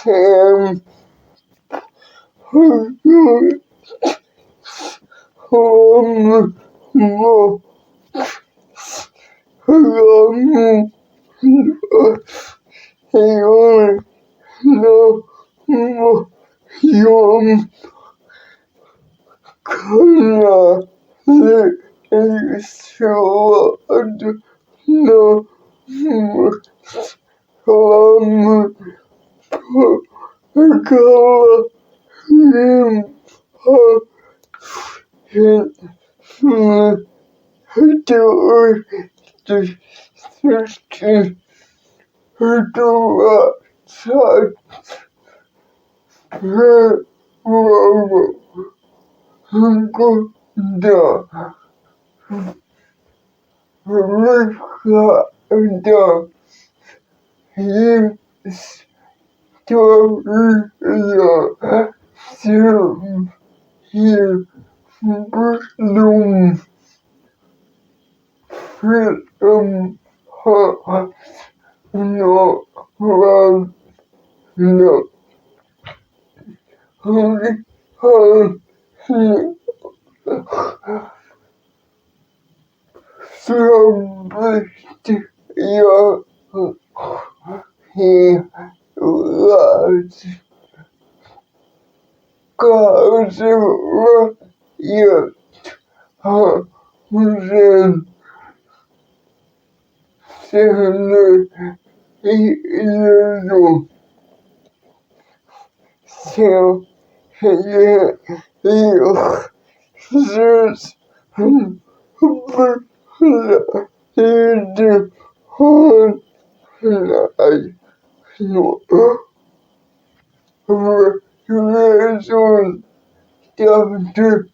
Sam who home mo home yon no mo yon kana le so no home go him do the thirsty do such da da he story so he bloom freedom no love no holy celebrate your he loves God's your then seven years old so there's the whole life reason after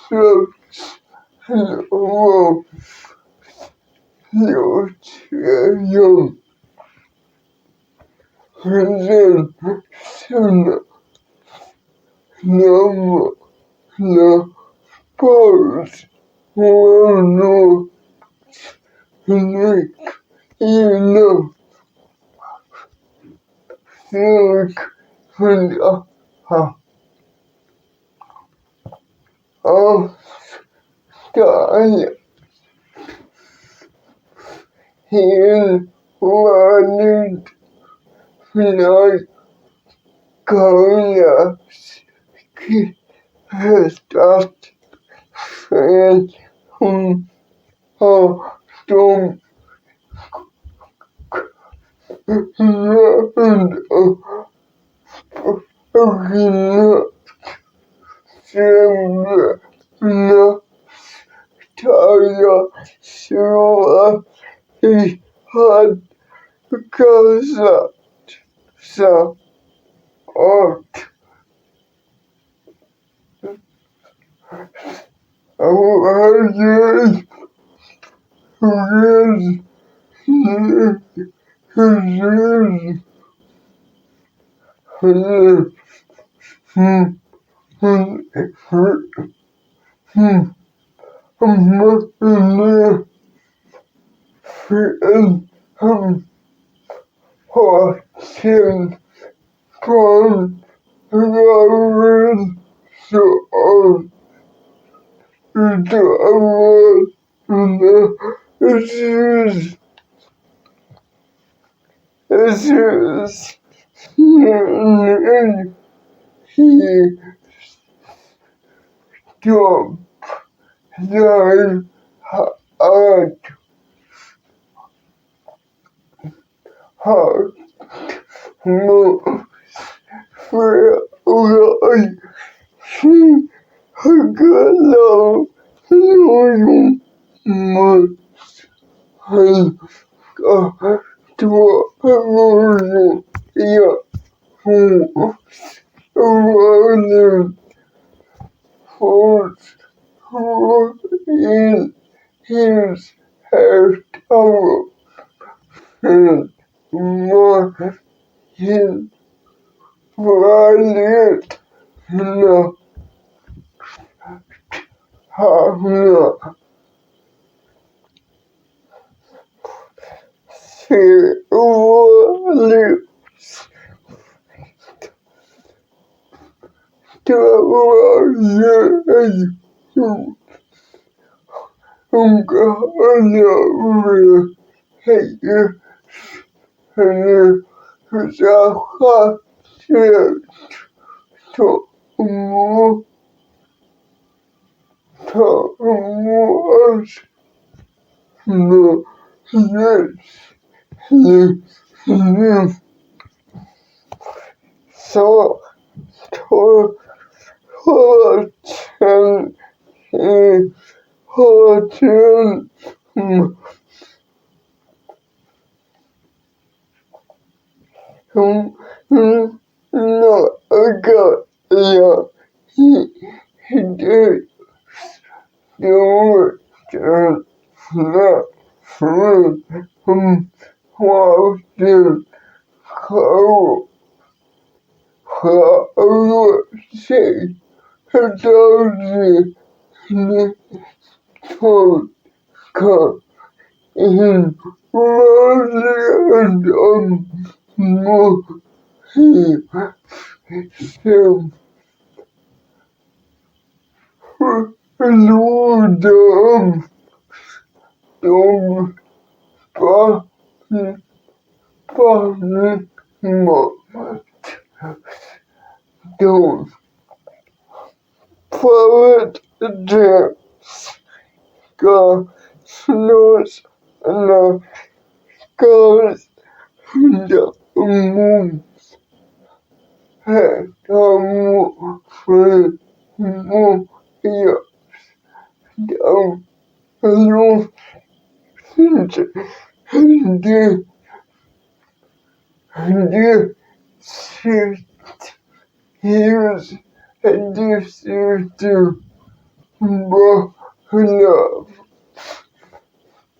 so young then soon no no pause no like you know like oh God he wanted like collapse start and don't and no tire so he had because so art yes Horton from Lawrence on the issues he dropped the art heart no for she hello much to yeah who who in his hair towel and more his wallet no no she wallet So, Horton, no, yeah, he did do it, not free, was the call, say, the podcast in Rosendon, Mohim, Ludum, Dom, Panik, Dom, Poet, Jack, Snows, and Goes, the Moon, Tom, Free, Moon, Down, Hello, and the shift here's and this is the love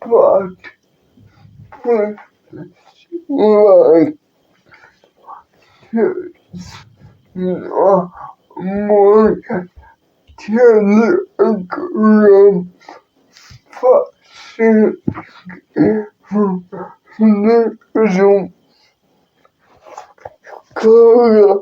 but like no more telegram fashion Zoom color